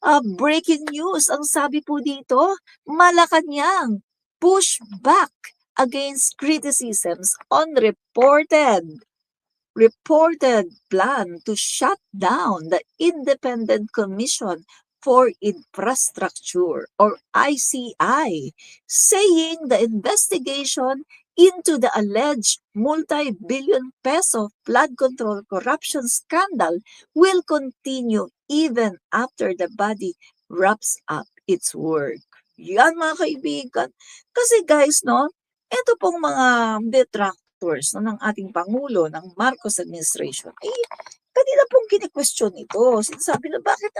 Breaking news, ang sabi po dito, Malacanang push back against criticisms on reported plan to shut down the Independent Commission for Infrastructure or ICI, saying the investigation into the alleged multi-billion peso flood control corruption scandal will continue even after the body wraps up its work. Yan mga kaibigan. Kasi guys, no, ito pong mga detractors no, ng ating Pangulo, ng Marcos administration, ay kanila pong kini-question ito. Sinasabi na bakit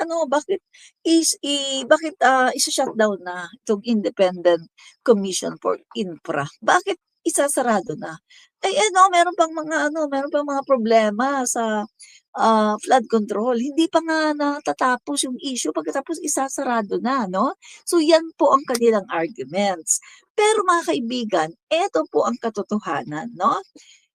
isa-shutdown na itong Independent Commission for Infra? Bakit isasarado na? Ay meron pang mga problema sa flood control. Hindi pa nga natatapos yung issue pagkatapos isasarado na, no? So yan po ang kanilang arguments. Pero mga kaibigan, eto po ang katotohanan, no?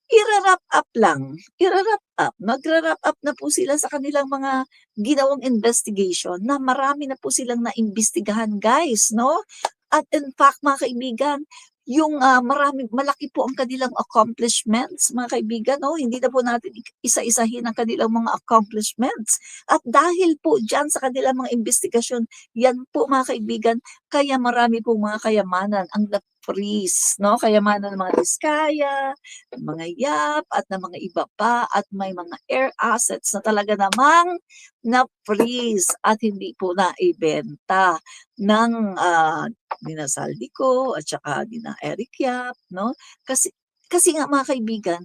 Ira-wrap up lang, ira-wrap up. Magra-wrap up na po sila sa kanilang mga ginawang investigation na marami na po silang naimbestigahan, guys, no? At in fact, mga kaibigan, malaki po ang kanilang accomplishments, mga kaibigan, no? Hindi na po natin isa-isahin ang kanilang mga accomplishments. At dahil po diyan sa kanilang mga investigasyon, yan po mga kaibigan, kaya marami po mga kayamanan ang na-freeze, no? Kayamanan ng mga Diskaya, ng mga Yap, at ng mga iba pa, at may mga air assets na talaga namang na-freeze at hindi po naibenta ng nina Saldico at saka nina Eric Yap, no? Kasi nga mga kaibigan,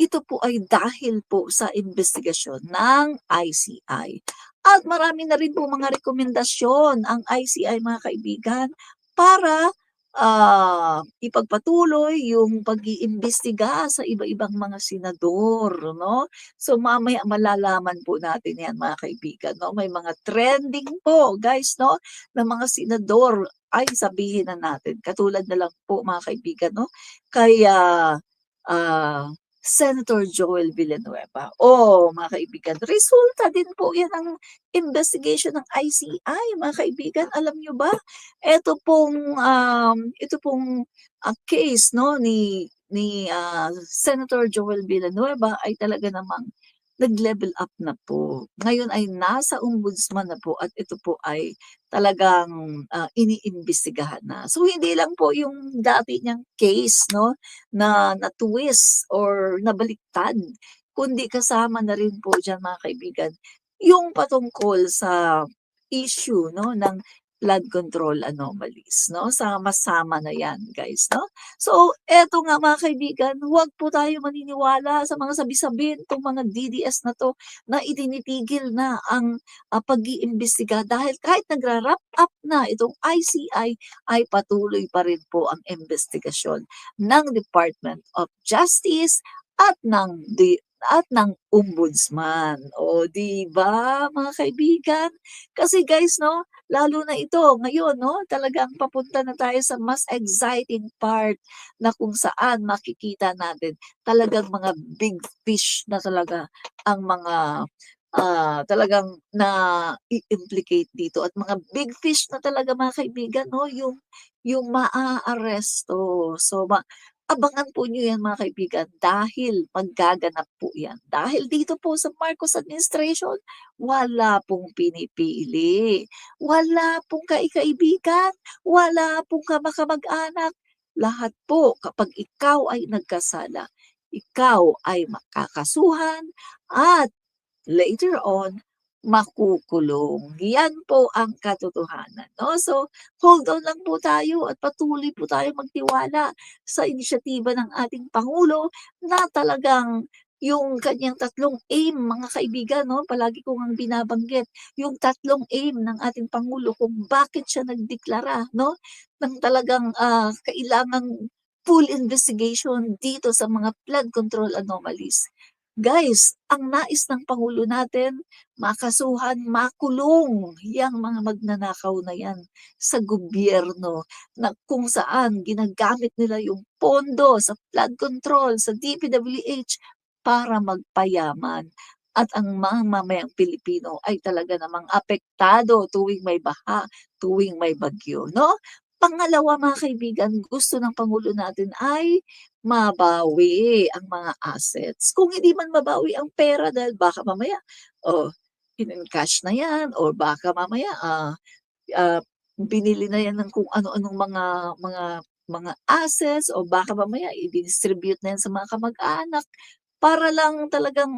ito po ay dahil po sa investigasyon ng ICI. At marami na rin po mga rekomendasyon ang ICI, mga kaibigan, para ipagpatuloy yung pag-iimbestiga sa iba-ibang mga senador, no? So mamaya malalaman po natin yan, mga kaibigan, no? May mga trending po, guys, no? Ng mga senador ay sabihin na natin. Katulad na lang po, mga kaibigan, no? Kaya Senator Joel Villanueva. Mga kaibigan, resulta din po yan ng investigation ng ICI, mga kaibigan. Alam nyo ba? Ito pong case, no, ni Senator Joel Villanueva ay talaga namang nag-level up na po. Ngayon ay nasa ombudsman na po at ito po ay talagang iniimbestigahan na. So hindi lang po yung dati niyang case, no, na na-twist or nabaliktad, kundi kasama na rin po diyan, mga kaibigan, yung patungkol sa issue, no, ng flood control anomalies, no? Sama-sama na yan, guys, no? So, eto nga, mga kaibigan, huwag po tayo maniniwala sa mga sabi-sabihin itong mga DDS na to na itinitigil na ang pag-iimbestiga dahil kahit nagra-wrap up na itong ICI ay patuloy pa rin po ang investigasyon ng Department of Justice at ng ombudsman. O, di ba, mga kaibigan? Kasi guys, no, lalo na ito ngayon, no, talagang papunta na tayo sa mas exciting part na kung saan makikita natin talagang mga big fish na talaga ang mga talagang na i-implicate dito at mga big fish na talaga, mga kaibigan, no, yung maaaresto. So, abangan po niyo yan, mga kaibigan, dahil maggaganap po yan. Dahil dito po sa Marcos administration, wala pong pinipili. Wala pong kaikaibigan. Wala pong kamag-anak. Lahat po, kapag ikaw ay nagkasala, ikaw ay makakasuhan at later on, makukulong. Yan po ang katotohanan, no? So, hold on lang po tayo at patuloy po tayo magtiwala sa inisyatiba ng ating Pangulo na talagang yung kanyang tatlong aim, mga kaibigan, no? Palagi ko ngang binabanggit, yung tatlong aim ng ating Pangulo kung bakit siya nagdeklara, no? Ng talagang kailangang full investigation dito sa mga flood control anomalies. Guys, ang nais ng Pangulo natin, makasuhan, makulong yang mga magnanakaw na yan sa gobyerno na kung saan ginagamit nila yung pondo sa flood control, sa DPWH para magpayaman. at ang mga mamamayang Pilipino ay talaga namang apektado tuwing may baha, tuwing may bagyo, 'no? Pangalawa, mga kaibigan, gusto ng pangulo natin ay mabawi ang mga assets. Kung hindi man mabawi ang pera dahil baka mamaya, oh, in-encash na 'yan or baka mamaya, ah, binili na 'yan ng kung ano-anong mga assets o baka mamaya i-distribute na 'yan sa mga kamag-anak para lang talagang,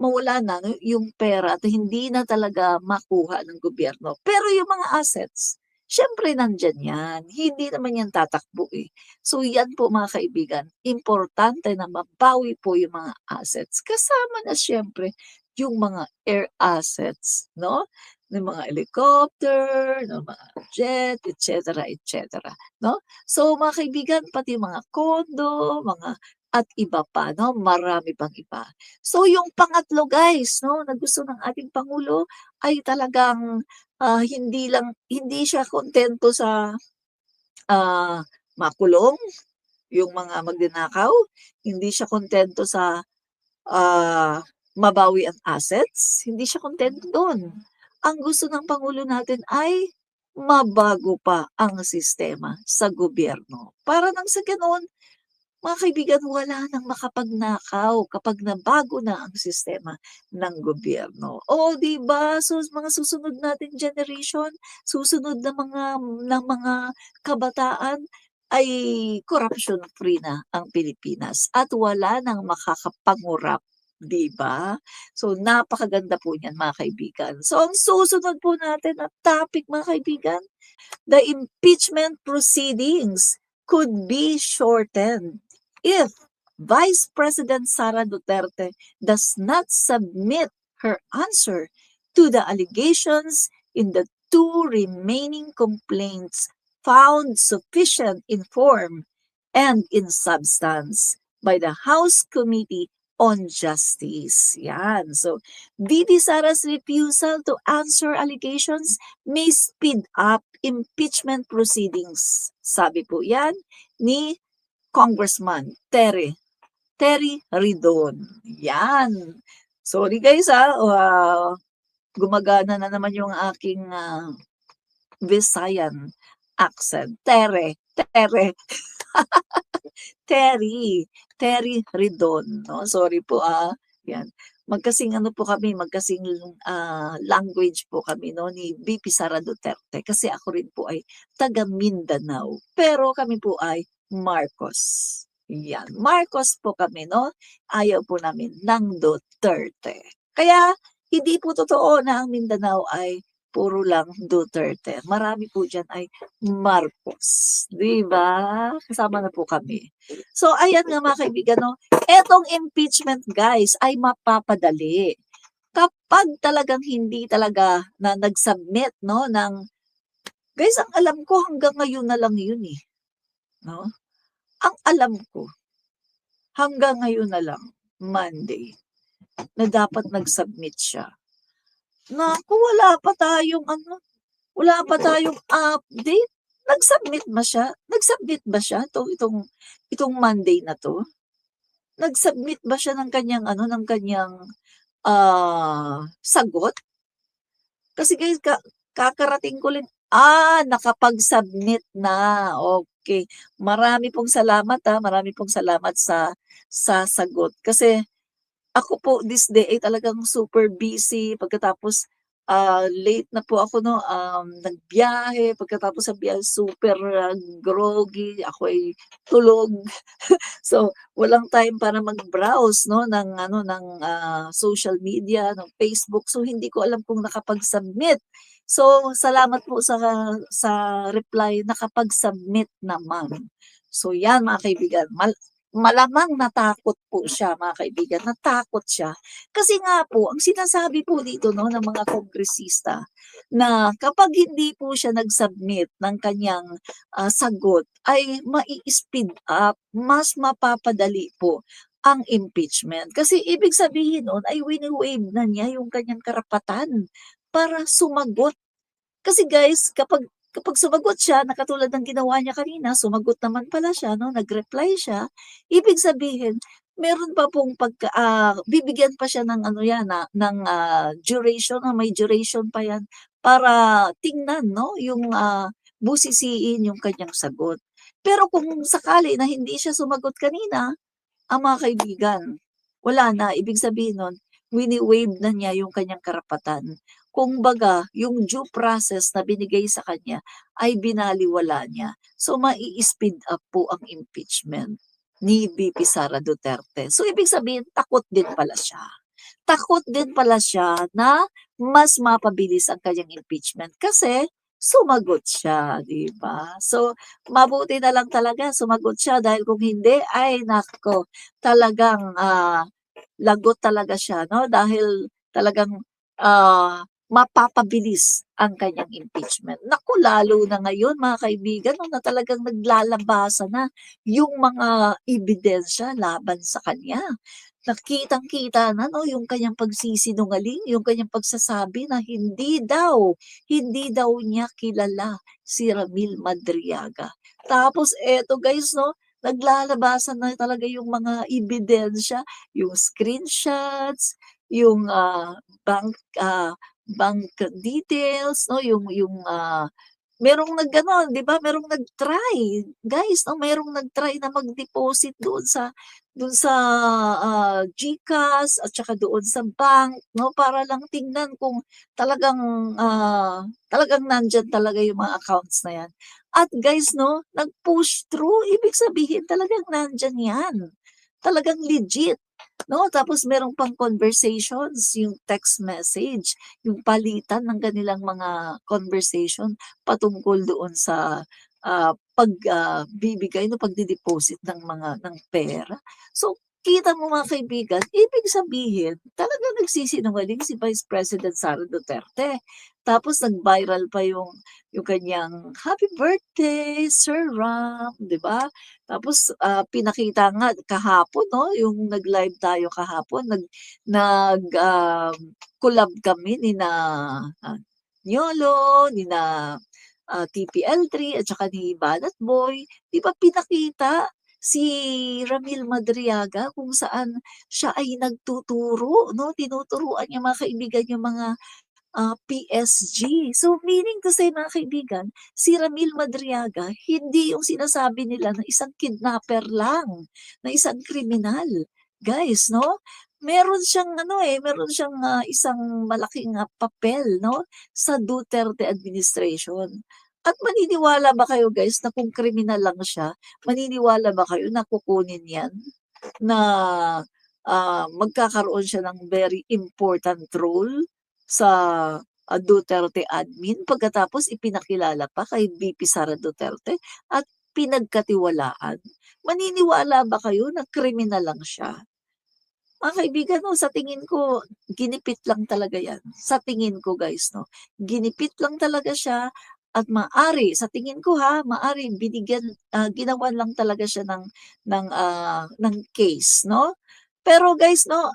mawala na 'no, yung pera at hindi na talaga makuha ng gobyerno. Pero yung mga assets, siyempre nandiyan 'yan, hindi naman 'yan tatakbo, eh. So 'yan po mga kaibigan, importante na mabawi po yung mga assets kasama na siyempre yung mga air assets 'no, ng mga helicopter, ng mga jet, et cetera, 'no? So mga kaibigan, pati mga kondo, mga at iba pa 'no, marami pang iba. So yung pangatlo guys 'no, na gusto ng ating pangulo ay talagang, hindi siya kuntento sa, ah, makulong yung mga magnanakaw, hindi siya kuntento sa mabawi ang assets, hindi siya kuntento dun. Ang gusto ng pangulo natin ay mabago pa ang sistema sa gobyerno. Para nang sa gano'n, mga kaibigan, wala nang makapagnakaw kapag nabago na ang sistema ng gobyerno. O 'di ba, so mga susunod nating generation, susunod na mga kabataan ay corruption free na ang Pilipinas at wala nang makakapangurap, 'di ba? So napakaganda po niyan mga kaibigan. So ang susunod po natin na topic mga kaibigan, the impeachment proceedings could be shortened if Vice President Sara Duterte does not submit her answer to the allegations in the two remaining complaints found sufficient in form and in substance by the House Committee on Justice. Yan. So, VP Sara's refusal to answer allegations may speed up impeachment proceedings. Sabi po yan ni Congressman Terry Ridon. Yan. Sorry guys gumagana na naman yung aking Visayan accent. Terry, Terry Ridon 'no, sorry po, 'yan. Magkasing ano po kami, magkasing, language po kami 'no ni VP Sara Duterte kasi ako rin po ay taga Mindanao, pero kami po ay Marcos, 'yan. Marcos po kami 'no, ayaw po namin ng Duterte. Kaya hindi po totoo na ang Mindanao ay puro lang Duterte, marami po diyan ay Marcos, 'di ba? Kasama na po kami. So ayan nga mga kaibigan 'no, etong impeachment guys ay mapapadali kapag talagang hindi talaga na nag-submit 'no guys ang alam ko hanggang ngayon na lang yun, eh, 'no? Ang alam ko hanggang ngayon na lang, Monday, na dapat nag-submit siya. Naku, wala pa tayong update. Nag-submit ba siya 'tong Monday na 'to? Nag-submit ba siya ng kaniyang ng kaniyang, sagot? Kasi guys kakarating ko lang nakapag-submit na, okey. Marami pong salamat sa sagot kasi ako po this day ay talagang super busy pagkatapos, late na po ako 'no, nagbiyahe pagkatapos sa biyahe super, groggy, ako ay tulog. So, walang time para mag-browse 'no ng social media, ng Facebook. So, hindi ko alam kung nakapag-submit. So, salamat po sa reply, nakapag-submit naman. So, 'yan mga kaibigan, malamang natakot po siya mga kaibigan, natakot siya. Kasi nga po ang sinasabi po dito 'no ng mga kongresista na kapag hindi po siya nag-submit ng kaniyang, sagot ay mai-speed up, mas mapapadali po ang impeachment. Kasi ibig sabihin nun ay wini-waive na niya yung kaniyang karapatan para sumagot. Kasi guys, kapag sumagot siya na katulad ng ginawa niya kanina, sumagot naman pala siya 'no, nag-reply siya, ibig sabihin meron pa pong bibigyan pa siya ng ano 'yan, ng, duration, may duration pa 'yan para tingnan 'no, yung, busisiin yung kanyang sagot. Pero kung sakali na hindi siya sumagot kanina, mga kaibigan, wala na. Ibig sabihin nun, wini-waive na niya yung kanyang karapatan. Kumbaga, yung due process na binigay sa kanya ay binaliwala niya. So, mai-speed up po ang impeachment ni VP Sara Duterte. So, ibig sabihin, takot din pala siya. Takot din pala siya na mas mapabilis ang kanyang impeachment kasi sumagot siya, 'di ba? So, mabuti na lang talaga sumagot siya dahil kung hindi, ay naku, talagang, lagot talaga siya 'no, dahil talagang, mapapabilis ang kanyang impeachment. Naku, lalo na ngayon mga kaibigan 'no, na talagang naglalabasan na yung mga ebidensya laban sa kanya. Nakitang-kita na 'no, yung kanyang pagsisinungaling, yung kanyang pagsasabi na hindi daw niya kilala si Ramil Madriaga. Tapos eto guys 'no, naglalabasan na talaga yung mga ebidensya, yung screenshots, yung, bank details 'no, yung, merong nag-ano, 'di ba, merong nag-try, guys 'no, merong nag-try na mag-deposit doon sa, GCash at saka doon sa bank 'no, para lang tingnan kung talagang, talagang nandiyan talaga yung mga accounts na 'yan. At guys 'no, nag-push through, ibig sabihin talagang nandiyan 'yan, talagang legit 'no. Tapos meron pang conversations, yung text message, yung palitan ng kanilang mga conversation patungkol doon sa, bibigay no, pagde-deposit ng pera. So, kita mo mga kaibigan, ibig sabihin talagang nagsisinungaling si Vice President Sara Duterte. Tapos nag-viral pa yung kanyang, "Happy birthday, Sir Ram," 'di ba? Tapos, pinakita nga kahapon 'no, yung nag-live tayo kahapon, collab kami nina, Yolo, TPL3 at saka ni Banat Boy. 'Di ba pinakita si Ramil Madriaga kung saan siya ay nagtuturo 'no, tinuturuan niya mga kaibigan yung mga PSG. So, meaning to say mga kaibigan, si Ramil Madriaga hindi yung sinasabi nila na isang kidnapper lang, na isang kriminal. Guys 'no, meron siyang ano, meron siyang, isang malaking, papel 'no, sa Duterte administration. At maniniwala ba kayo guys na kung kriminal lang siya, maniniwala ba kayo na kukunin 'yan na, magkakaroon siya ng very important role sa, Duterte admin pagkatapos ipinakilala pa kay VP Sara Duterte at pinagkatiwalaan. Maniniwala ba kayo na kriminal lang siya? Mga kaibigan 'no, sa tingin ko ginipit lang talaga 'yan. Sa tingin ko guys 'no, ginipit lang talaga siya at sa tingin ko ha, ginawan lang talaga siya ng case no. Pero guys 'no,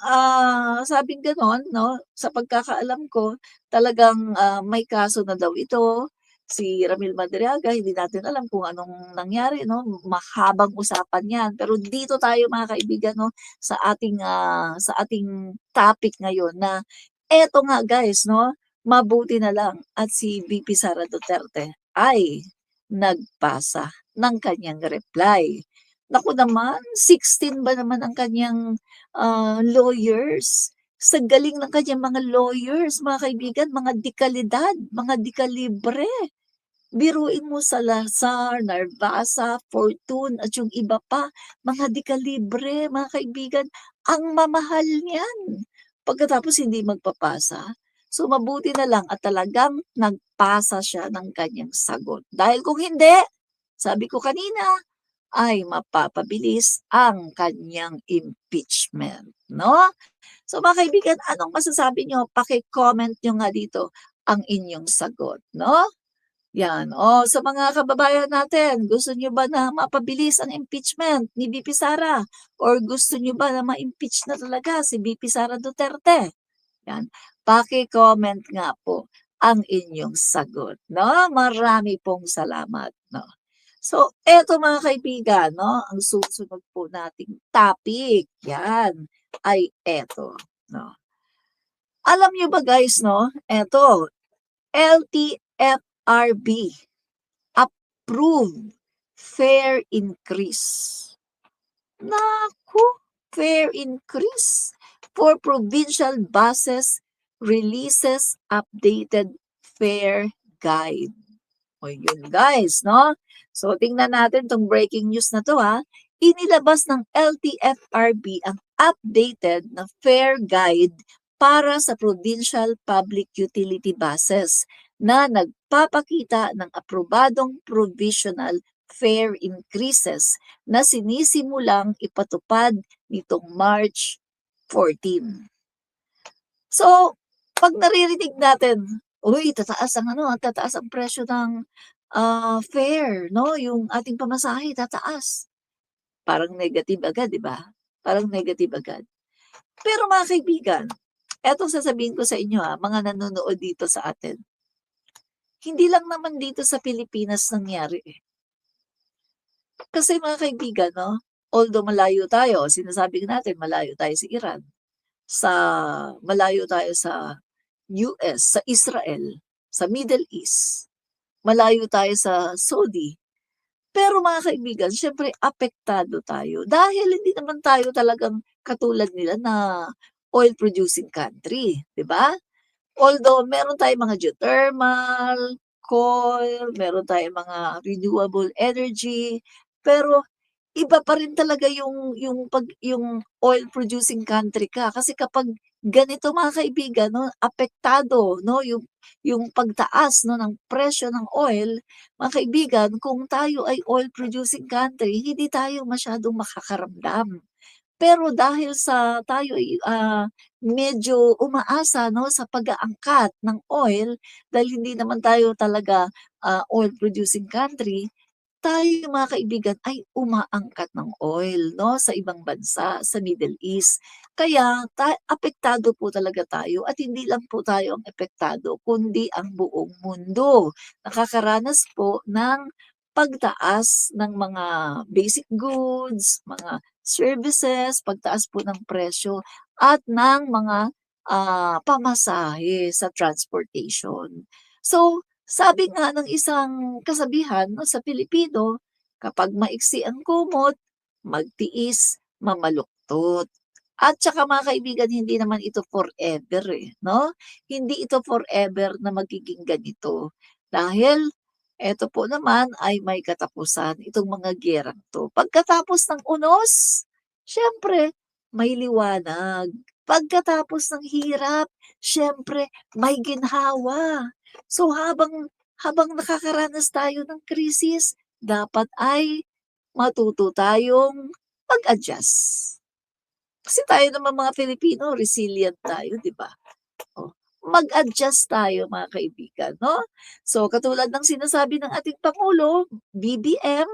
sabing gano'n 'no, sa pagkakaalam ko talagang, may kaso na daw ito, si Ramil Madriaga, hindi natin alam kung anong nangyari 'no, mahabang usapan 'yan. Pero dito tayo mga kaibigan 'no, sa ating topic ngayon na eto nga guys 'no, mabuti na lang at si VP Sara Duterte ay nagpasa ng kanyang reply. Naku naman, 16 ba naman ang kanyang, lawyers. Sa galing ng kanyang mga lawyers mga kaibigan, mga dekalidad, mga dekalibre. Biruin mo Salazar, Narvasa, Fortune at yung iba pa, mga dekalibre mga kaibigan, ang mamahal niyan pagkatapos hindi magpapasa. So mabuti na lang at talagang nagpasa siya ng kanyang sagot. Dahil kung hindi, sabi ko kanina, ay mapapabilis ang kanyang impeachment, 'no? So mga kaibigan, anong masasabi niyo? Paki-comment niyo nga dito ang inyong sagot, 'no? 'Yan, sa mga kababayan natin, gusto niyo ba na mapabilis ang impeachment ni VP Sara or gusto niyo ba na ma-impeach na talaga si VP Sara Duterte? 'Yan, paki-comment nga po ang inyong sagot, 'no? Marami pong salamat, 'no? So, eto mga kaibigan 'no, ang susunod po nating topic, 'yan, ay eto 'no. Alam niyo ba guys 'no, eto, LTFRB, approved fare increase. Naku, fare increase for provincial buses releases updated fare guide. O yun guys, no? So tingnan natin tong breaking news na to ha. Inilabas ng LTFRB ang updated na fare guide para sa provincial public utility buses na nagpapakita ng aprobadong provisional fare increases na sinisimulang ipatupad nitong March 14. So, 'pag naririnig natin, "Uy, tataas ang ano, tataas ang presyo ng, fare 'no, yung ating pamasahe tataas." Parang negative agad, 'di ba? Parang negative agad. Pero mga kaibigan, etong sasabihin ko sa inyo, mga nanonood dito sa atin, hindi lang naman dito sa Pilipinas nangyari, eh. Kasi mga kaibigan 'no, although malayo tayo, sinasabi natin malayo tayo sa Iran, sa malayo tayo sa US, sa Israel, sa Middle East, malayo tayo sa Saudi. Pero mga kaibigan, siyempre apektado tayo dahil hindi naman tayo talagang katulad nila na oil producing country, 'di ba? Although meron tayong mga geothermal, coal, meron tayong mga renewable energy, pero iba pa rin talaga yung oil producing country ka kasi kapag ganito mga kaibigan 'no, apektado 'no, yung pagtaas 'no ng presyo ng oil, mga kaibigan, kung tayo ay oil producing country hindi tayo masyadong makakaramdam. Pero dahil sa tayo ay, medyo umaasa 'no sa pag-aangkat ng oil dahil hindi naman tayo talaga, oil producing country, tayo mga kaibigan ay umaangkat ng oil 'no, sa ibang bansa, sa Middle East. Kaya apektado po talaga tayo at hindi lang po tayo ang apektado kundi ang buong mundo. Nakakaranas po ng pagtaas ng mga basic goods, mga services, pagtaas po ng presyo at ng mga, pamasahe sa transportation. So, sabi nga ng isang kasabihan 'no, sa Pilipino, "Kapag maiksi ang kumot, magtiis, mamaluktot." At tsaka mga kaibigan, hindi naman ito forever, eh, 'no? Hindi ito forever na magiging ganito. Dahil eto po naman ay may katapusan itong mga giyerang 'to. Pagkatapos ng unos, siyempre may liwanag. Pagkatapos ng hirap, siyempre may ginhawa. So habang habang nakakaranas tayo ng krisis, dapat ay matuto tayong mag-adjust. Kasi tayo naman mga Pilipino resilient tayo, 'di ba? Oh, mag-adjust tayo mga kaibigan 'no? So katulad ng sinasabi ng ating pangulo, BBM,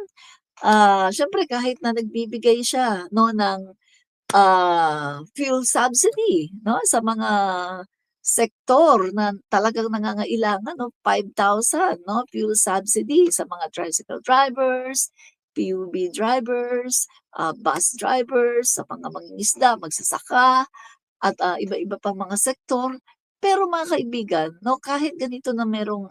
siyempre kahit na nagbibigay siya 'no ng fuel subsidy 'no, sa mga sektor na talagang nangangailangan 'no, 5,000 'no, fuel subsidy sa mga tricycle drivers, PUV drivers, bus drivers, sa mga mangingisda, magsasaka at, iba-iba pang mga sektor. Pero mga kaibigan 'no, kahit ganito na merong,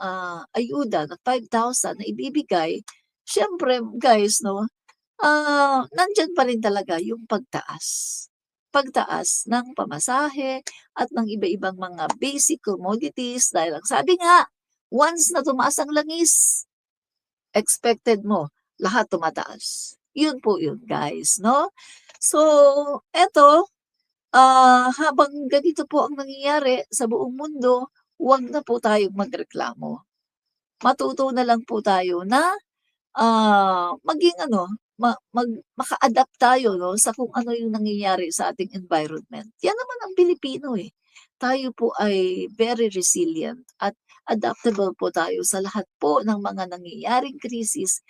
ayuda na 5,000 na ibibigay, siyempre guys 'no, nandiyan pa rin talaga yung pagtaas. Pagtaas ng pamasahe at ng iba-ibang mga basic commodities dahil ang sabi nga, once na tumaas ang langis, expected mo lahat tumataas. Yun po yun guys 'no. So eto, habang ganito po ang nangyayari sa buong mundo, 'wag na po tayong magreklamo. Matuto na lang po tayo na maging ano, maka-adapt tayo 'no, sa kung ano yung nangyayari sa ating environment. Yan naman ang Pilipino, eh. Tayo po ay very resilient at adaptable po tayo sa lahat po ng mga nangyayaring krisis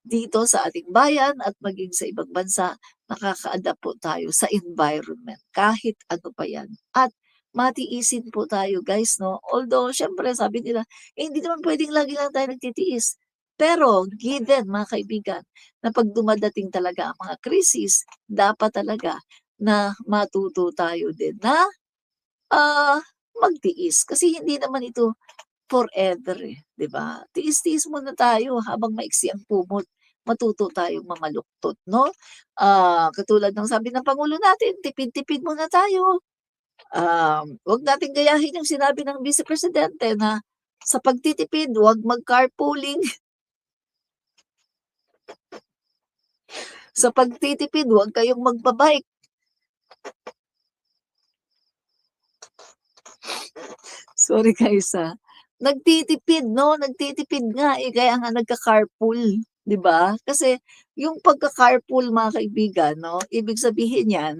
dito sa ating bayan at maging sa ibang bansa, nakaka-adapt po tayo sa environment kahit ano pa yan. At matiisin po tayo guys 'no, although siyempre sabi nila, "Eh, hindi naman puwedeng lagi lang tayo nagtitiis." Pero given mga kaibigan, na 'pag dumadating talaga ang mga krisis, dapat talaga na matuto tayo din na, ah, magtiis. Kasi hindi naman ito forever, 'di ba? Tiis-tiis muna tayo habang maiksi ang kumot, matuto tayong mamaluktot 'no? Katulad ng sabi ng pangulo natin, tipid-tipid muna tayo. 'Wag nating gayahin yung sinabi ng Vice Presidente na sa pagtitipid 'wag mag-carpooling, sa pagtitipid 'wag kayong magba-bike. Sorry guys, nagtitipid 'no, nagtitipid nga, kaya nga nagka-carpool, 'di ba? Kasi yung pagka-carpool mga kaibigan 'no, ibig sabihin niyan,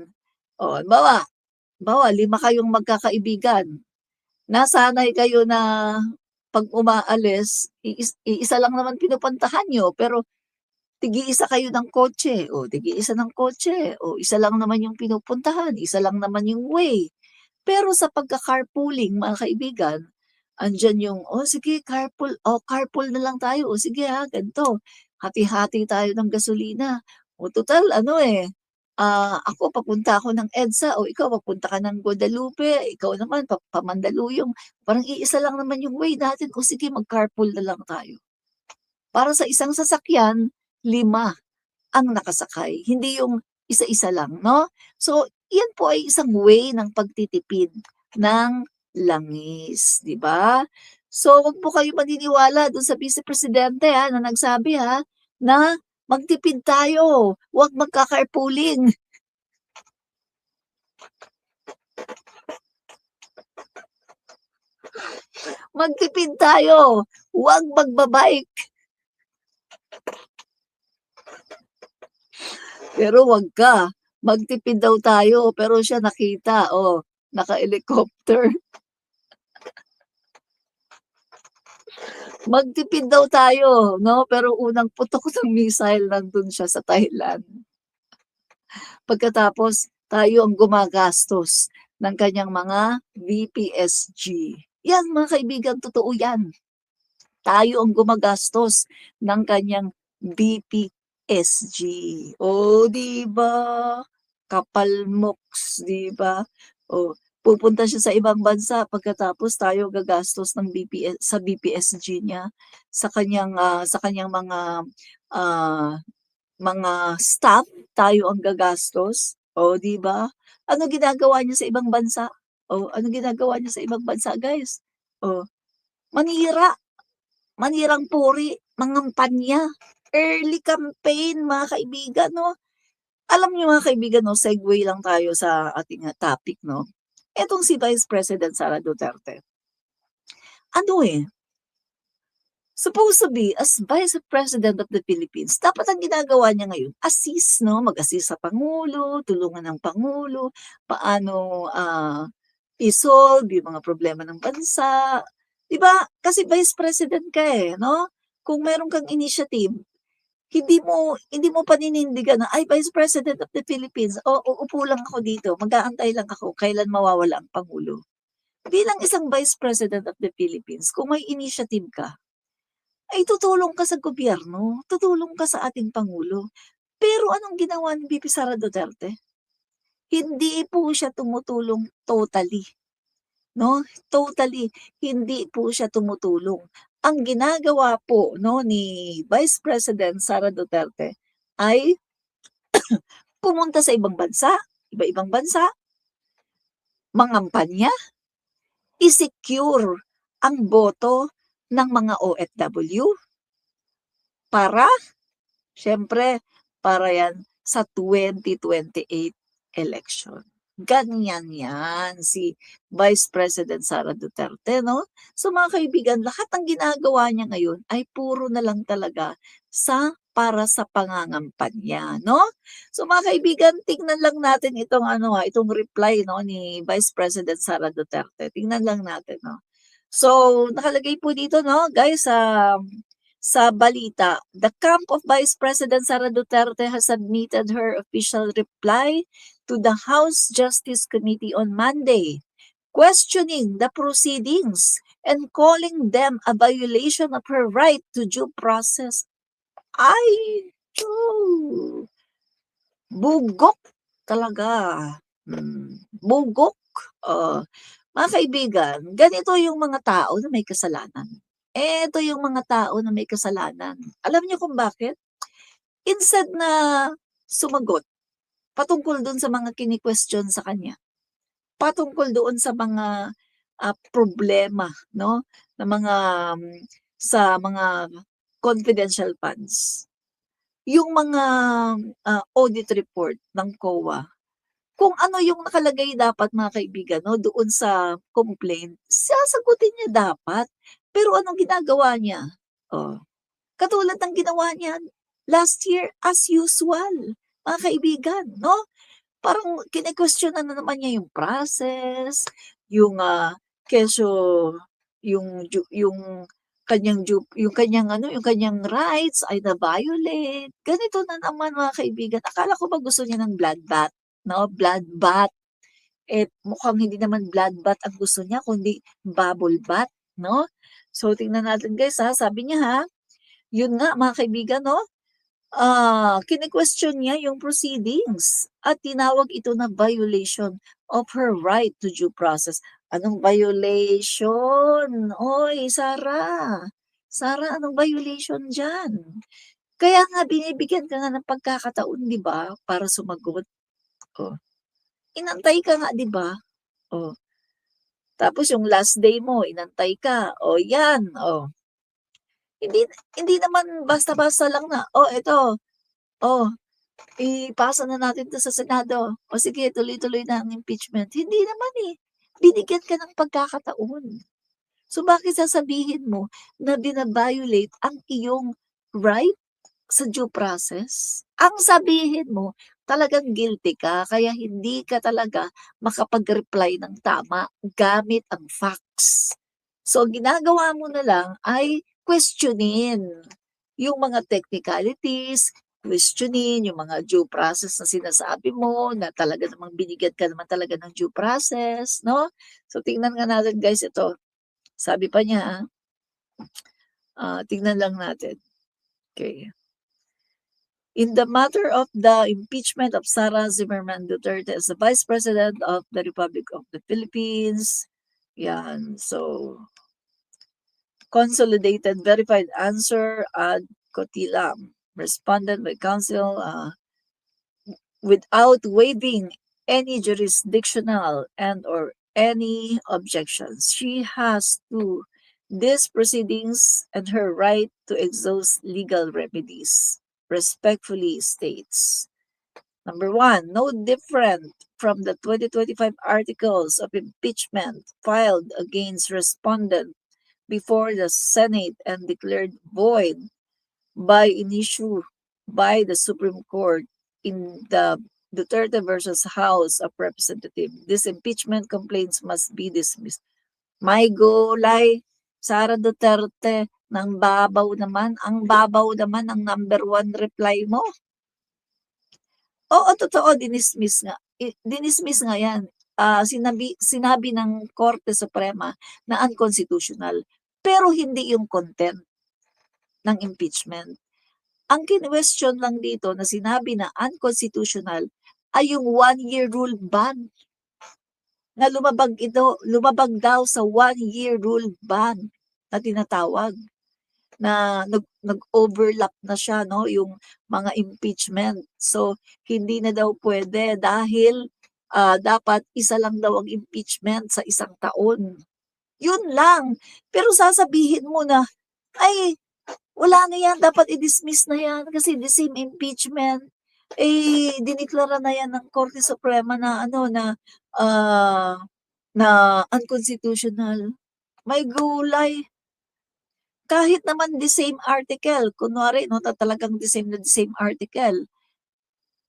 halimbawa 5 kayong magkakaibigan, nasanay kayo na 'pag umaalis iisa lang naman pinupuntahan niyo pero tig-iisa kayo ng kotse, o tig-iisa ng kotse, o isa lang naman yung pinupuntahan, isa lang naman yung way. Pero sa pagka-carpooling mga kaibigan, andiyan yung, "Oh, sige carpool na lang tayo. O sige ganito, hati-hati tayo ng gasolina. O tutal ano, ako papunta ako ng EDSA, o ikaw papunta ka ng Guadalupe, ikaw naman Mandaluyong. Parang iisa lang naman yung way natin. O sige mag-carpool na lang tayo." Para sa isang sasakyan, 5 ang nakasakay, hindi yung isa-isa lang 'no? So, iyan po ay isang way ng pagtitipid ng langis, 'di ba? So, wag po kayo maniniwala dun sa Vice Presidente, na nagsabi, na magtipid tayo, wag magka-carpooling. Magtipid tayo, wag magba-bike. Pero wag ka, magtipid daw tayo, pero siya nakita, naka-helicopter. Magtipid daw tayo 'no, pero unang putok ng missile nandun siya sa Thailand. Pagkatapos tayo ang gumagastos ng kanyang mga VPSG. 'Yan mga kaibigan, totoo 'yan. Tayo ang gumagastos ng kanyang BPSG. Oh, 'di ba? Kapal moks, 'di ba? Oh, pupunta siya sa ibang bansa pagkatapos tayo gagastos ng sa BPSG niya, sa kanyang ah, mga staff, tayo ang gagastos. Oh, 'di ba? Ano ginagawa niya sa ibang bansa? Oh, ano ginagawa niya sa ibang bansa, guys? Oh, manira. Manirang puri, mangampanya, early campaign mga kaibigan 'no. Alam niyo mga kaibigan 'no, segue lang tayo sa ating, topic 'no. Etong si Vice President Sara Duterte, ano, supposed to be as Vice President of the Philippines, dapat ang ginagawa niya ngayon assist 'no, mag-assist sa pangulo, tulungan ang pangulo, paano, i-solve yung mga problema ng bansa, 'di ba? Kasi Vice President ka, 'no? Kung meron kang initiative, hindi mo paninindigan na, "Ay, Vice President of the Philippines, uupo lang ako dito, mag-aantay lang ako kailan mawawala ang pangulo." Bilang isang Vice President of the Philippines, kung may initiative ka, ay tutulong ka sa gobyerno, tutulong ka sa ating pangulo. Pero anong ginawa ni VP Sara Duterte? Hindi po siya tumutulong totally. 'No, totally hindi po siya tumutulong. Ang ginagawa po 'no ni Vice President Sara Duterte ay pumunta sa ibang bansa, iba-ibang bansa, mangampanya, i-secure ang boto ng mga OFW para siyempre para 'yan sa 2028 election. Ganyan 'yan si Vice President Sara Duterte 'no. So mga kaibigan, lahat ng ginagawa niya ngayon ay puro na lang talaga para sa pangangampanya 'no. So mga kaibigan, tingnan lang natin itong itong reply 'no ni Vice President Sara Duterte. Tingnan lang natin 'no. So nakalagay po dito 'no guys, sa balita, the camp of Vice President Sara Duterte has submitted her official reply to the House Justice Committee on Monday, questioning the proceedings and calling them a violation of her right to due process. Ay, true. Bugok talaga. Bugok. Oh, mga kaibigan, ganito yung mga tao na may kasalanan. Eto yung mga tao na may kasalanan. Alam niyo kung bakit? Instead na sumagot patungkol dun sa mga kini-question sa kanya, patungkol doon sa mga, problema 'no, na mga, sa mga confidential funds. Yung mga, audit report ng COA, kung ano yung nakalagay dapat mga kaibigan 'no, doon sa complaint, sasagutin niya dapat. Pero anong ginagawa niya? Oh, katulad ng ginawa niya last year as usual, mga kaibigan 'no? Parang kine-question-nan na naman niya yung process, yung, kesyo yung kanyang ano, yung kanyang rights ay na-violate. Ganito na naman mga kaibigan, akala ko ba gusto niya ng bloodbath 'no, bloodbath. Eh, mukhang hindi naman bloodbath ang gusto niya kundi bubble bath 'no? So, tingnan natin guys, sabi niya, yun nga mga kaibigan 'no, kine-question niya yung proceedings at tinawag ito na violation of her right to due process. Anong violation? Oy, Sarah. Sarah, anong violation diyan? Kaya nga binibigyan ka nga ng pagkakataon 'di ba, para sumagot. Oh, inantay ka nga 'di ba? Oh, tapos yung last day mo inantay ka, oh 'yan, oh. Hindi hindi naman basta-basta lang na, "Oh, eto, oh, ipasa na natin 'to sa Senado. O sige tuloy-tuloy na ang impeachment." Hindi naman, eh. Binigyan ka ng pagkakataon. So, bakit sasabihin mo na bina-violate ang iyong right sa due process? Ang sabihin mo, talagang guilty ka kaya hindi ka talaga makapag-reply ng tama gamit ang facts. So, ang ginagawa mo na lang ay questionin yung mga technicalities, questionin yung mga due process na sinasabi mo na talaga namang binigyan ka naman talaga ng due process, 'no? So, tingnan nga natin guys ito, sabi pa niya, tingnan lang natin, okey. In the matter of the impeachment of Sara Zimmerman Duterte as the Vice President of the Republic of the Philippines, 'yan. So, consolidated verified answer ad cotilam. Respondent by counsel, without waiving any jurisdictional and/or any objections. She has to these proceedings and her right to exhaust legal remedies. Respectfully states. Number one, no different from the 2025 articles of impeachment filed against respondent before the Senate and declared void by an issue by the Supreme Court in the Duterte versus House of Representatives. These impeachment complaints must be dismissed. May gulay, Sara Duterte, ng babaw naman. Ang babaw naman ang number one reply mo. Oo, totoo, dinismiss nga. Dinismiss nga yan. Sinabi ng Korte Suprema na unconstitutional, pero hindi yung content ng impeachment. Ang kinwestiyon lang dito na sinabi na unconstitutional ay yung 1-year rule ban na lumabag daw sa 1-year rule ban na tinatawag na nag-overlap na siya 'no, yung mga impeachment. So, hindi na daw pwede dahil, dapat isa lang daw ang impeachment sa isang taon. Yun lang. Pero sasabihin mo na, "Ay, wala na yan, dapat i-dismiss na yan kasi the same impeachment, eh, diniklara na yan ng Korte Suprema na ano, ah, na unconstitutional." May gulay. Kahit naman the same article, kunwari 'no, na talagang the same article,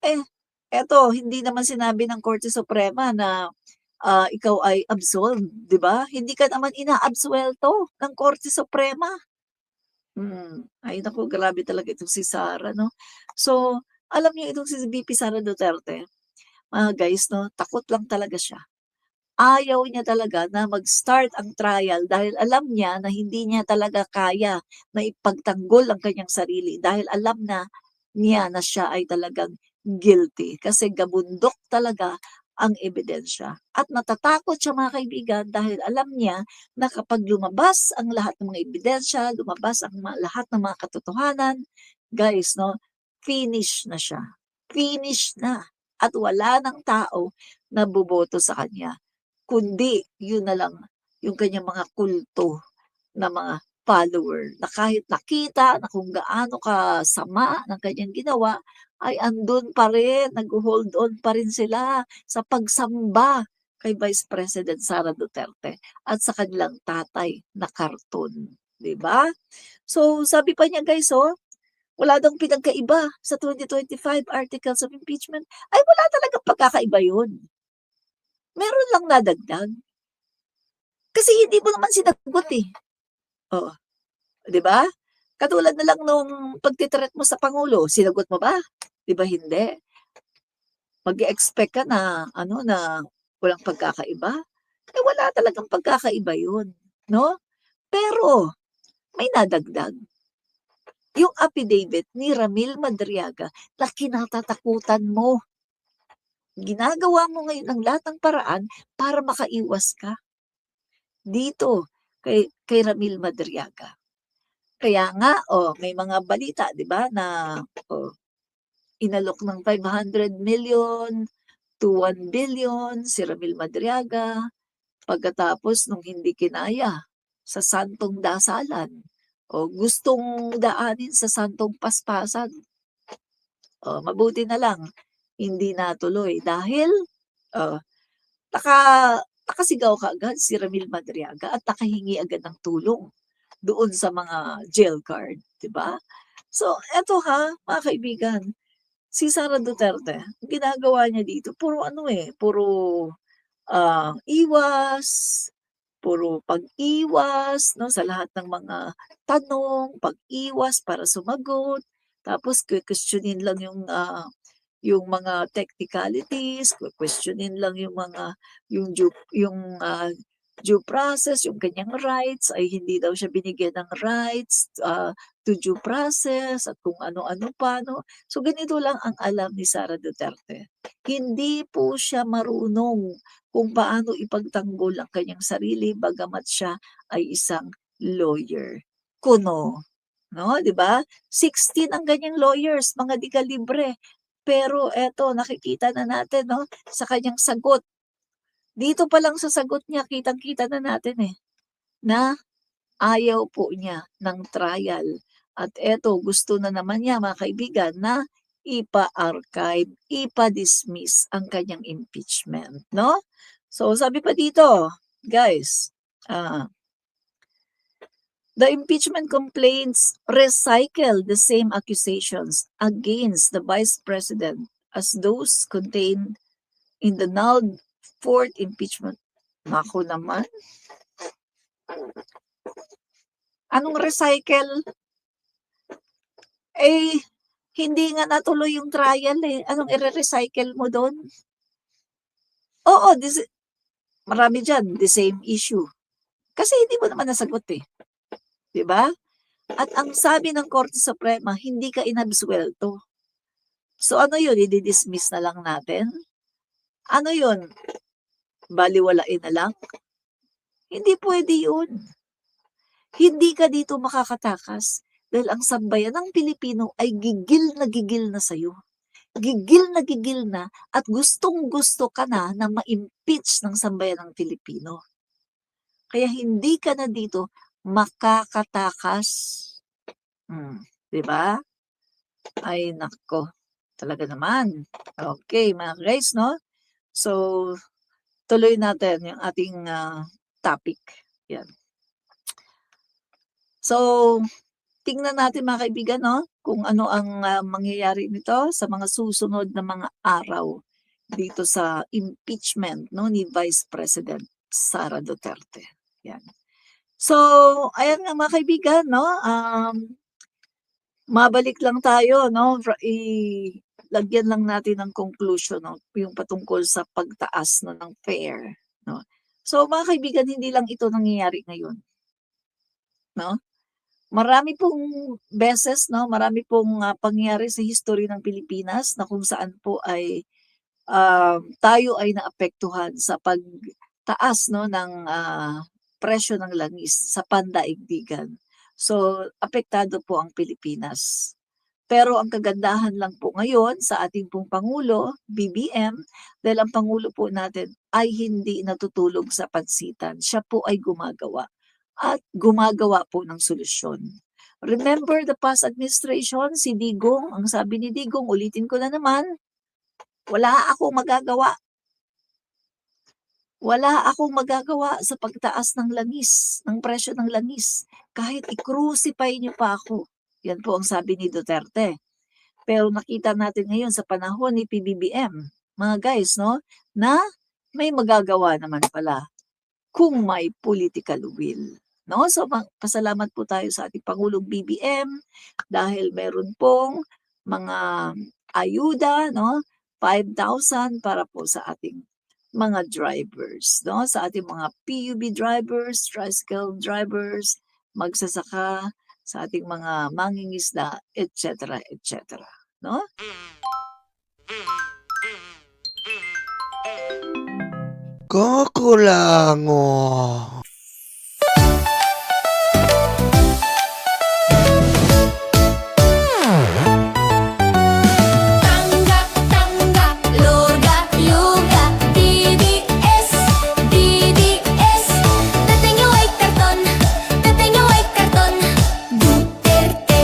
eh, eto hindi naman sinabi ng Korte Suprema na, ikaw ay absolved, 'di ba? Hindi ka naman inaabsuwelto ng Korte Suprema. Ay naku, grabe talaga itong si Sara 'no. So, alam niyo itong si VP Sara Duterte, mga guys 'no, takot lang talaga siya. Ayaw niya talaga na mag-start ang trial dahil alam niya na hindi niya talaga kaya na ipagtanggol ang kanyang sarili dahil alam na niya na siya ay talagang guilty kasi gabundok talaga ang ebidensya. At natatakot siya mga kaibigan dahil alam niya na kapag lumabas ang lahat ng mga ebidensya, lumabas ang lahat ng mga katotohanan, guys, no, finish na siya. Finish na. At wala ng tao na boboto sa kanya. Kundi yun na lang yung kanyang mga kulto na mga follower na kahit nakita na kung gaano kasama ng kanyang ginawa, ay andun pa rin, nagho-hold on pa rin sila sa pagsamba kay Vice President Sara Duterte at sa kanilang tatay na karton, 'di ba? So, sabi pa niya guys, oh, wala daw pinagkaiba sa 2025 articles of impeachment. Ay wala talagang pagkakaiba yun. Meron lang nadagdag. Kasi hindi mo naman sinagot, eh. Oo, 'di ba? Katulad na lang nung pagti-threat mo sa pangulo, sinagot mo ba? 'Di ba hindi? Mag-e-expect ka na ano, na walang pagkakaiba, eh, wala talagang pagkakaiba yun, 'no? Pero may nadagdag, yung affidavit ni Ramil Madriaga na kinatatakutan mo. Ginagawa mo ngayon ang lahat ng paraan para makaiwas ka dito kay Ramil Madriaga. Kaya nga, oh, may mga balita 'di ba na, oh, inalok ng 500 million to 1 billion si Ramil Madriaga pagkatapos nung hindi kinaya sa santong dasalan o gustong daanin sa santong paspasan. Oh, mabuti na lang hindi natuloy dahil, oh, naka nakasigaw kaagad si Ramil Madriaga at nakahingi agad ng tulong doon sa mga jail guard, 'di ba? So, eto ha, mga kaibigan, si Sara Duterte, ang ginagawa niya dito puro ano, eh, puro, iwas, puro pag-iwas 'no, sa lahat ng mga tanong, pag-iwas para sumagot, tapos kwestiyonin lang yung mga technicalities, questionin lang yung mga due process, yung kanyang rights ay hindi daw siya binigyan ng rights, to due process at kung ano-ano pa 'no. So ganito lang ang alam ni Sara Duterte. Hindi po siya marunong kung paano ipagtanggol ang kanyang sarili bagamat siya ay isang lawyer. Kuno, 'no, 'di ba? 16 ang ganyang lawyers, mga di kalibre. Pero eto nakikita na natin 'no, sa kanyang sagot. Dito pa lang sa sagot niya kitang-kita na natin, eh, na ayaw po niya ng trial. At eto gusto na naman niya mga kaibigan na ipa-archive, ipa-dismiss ang kanyang impeachment 'no. So sabi pa dito, guys, the impeachment complaints recycle the same accusations against the Vice President as those contained in the nulled fourth impeachment. Naku naman, anong recycle? Eh, hindi nga natuloy yung trial, eh, anong ire-recycle mo dun? Oo, marami diyan, the same issue. Kasi hindi mo naman nasagot, eh, 'di ba? At ang sabi ng Korte Suprema, hindi ka inabsuelto. So ano yun, idi-dismiss na lang natin? Ano yun, balewalain na lang? Hindi puwede yun. Hindi ka dito makakatakas dahil ang sambayan ng Pilipino ay gigil na sa'yo. Gigil na at gustong-gusto ka na ma-impeach ng sambayan ng Pilipino. Kaya hindi ka na dito makakatakas. 'Di ba? Ay naku, talaga naman. Okay mga guys 'no? So, tuloy natin yung ating, topic, 'yan. So, tingnan natin mga kaibigan 'no, kung ano ang, mangyayari nito sa mga susunod na mga araw dito sa impeachment 'no, ni Vice President Sara Duterte, 'yan. So, ayan nga mga kaibigan 'no, mabalik lang tayo 'no, lagyan lang natin ng conclusion 'no, yung patungkol sa pagtaas 'no ng fare. 'no. So mga kaibigan, hindi lang ito nangyayari ngayon, 'no. Marami pong beses 'no, marami pong, pangyayari sa history ng Pilipinas na kung saan po ay, tayo ay naapektuhan sa pagtaas 'no ng, presyo ng langis sa pandaigdigan. So, apektado po ang Pilipinas. Pero ang kagandahan lang po ngayon sa ating pong Pangulo, BBM, dahil ang Pangulo po natin ay hindi natutulog sa pansitan. Siya po ay gumagawa at gumagawa po ng solusyon. Remember the past administration, si Digong, ang sabi ni Digong, ulitin ko na naman, wala akong magagawa. Wala akong magagawa sa pagtaas ng langis, ng presyo ng langis. Kahit i-crucify niyo pa ako. Yan po ang sabi ni Duterte. Pero nakita natin ngayon sa panahon ni PBBM, mga guys, no, na may magagawa naman pala kung may political will. No? So, pasalamat po tayo sa ating Pangulong BBM dahil meron pong mga ayuda, no? 5,000 para po sa ating mga drivers, no? Sa ating mga PUB drivers, tricycle drivers, magsasaka, sa ating mga mangingisda, etc., etc., no? Kakulango. Tanggap, tanggap, luga, luga, DDS, DDS. Dating nyo ay karton, dating nyo ay karton. Duterte,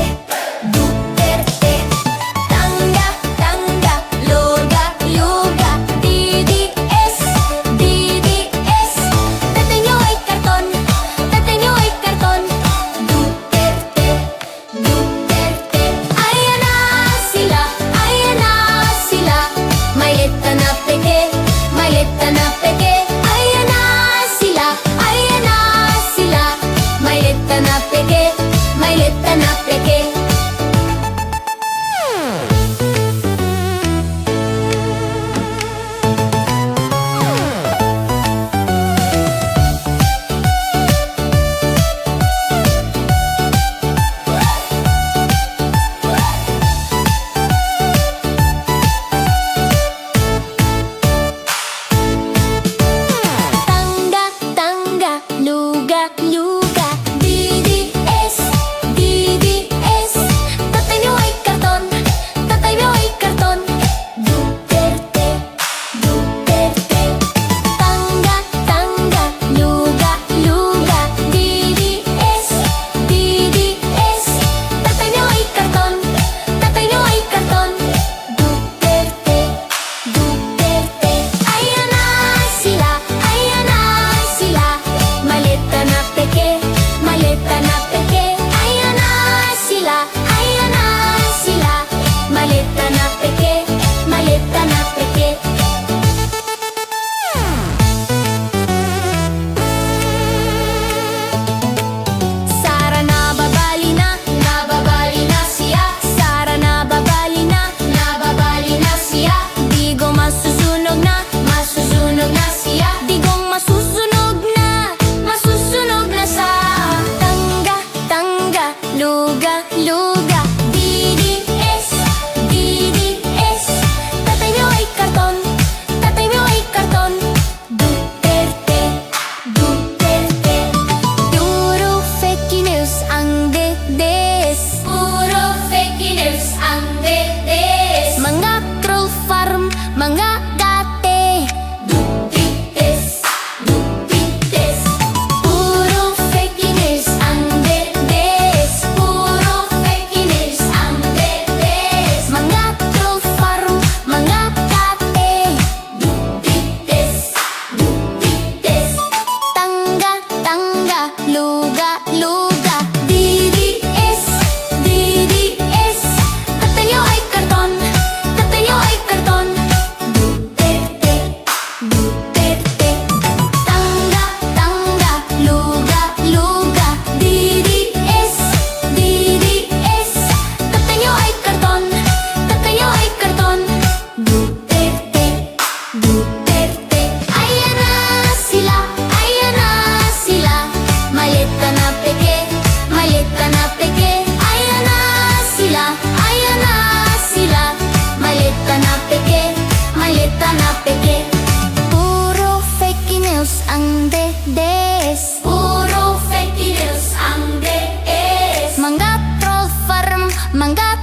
Duterte. Tanggap, tanggap, luga, luga, DDS, DDS. Dating nyo ay karton, dating nyo ay karton. Duterte, Duterte. Ayan na sila, ayan na sila. May leta na peke, may leta na peke. Ayan na sila, ayan na sila. May leta na peke, may leta na peke. Tangga, tangga, luga, luga, DDS, DDS. Tatay nyo ay karton, tatay nyo ay karton. Duterte, Duterte. Tangga, tangga, luga, luga, DDS, DDS. Tatay nyo ay karton, tatay nyo ay karton. Duterte, Duterte. Ayan na sila, ayan na sila. Maleta na peke, maleta na peke. Ayan na sila, ayan na sila. Maleta na peke, maleta na peke. Sara nababali na siya. Sara nababali na siya. Digong masusunog na siya. Digong masusunog na sa tangga, tangga, luga, luga, DDS, DDS. Tatay nyo ay karton, tatay nyo ay karton. Duterte, Duterte. Puro fake news ang DDS. Puro fake news ang DDS. Mga troll farm, mga gate. Dupites, dupites. Puro fake news ang DDS. Puro fake Mangga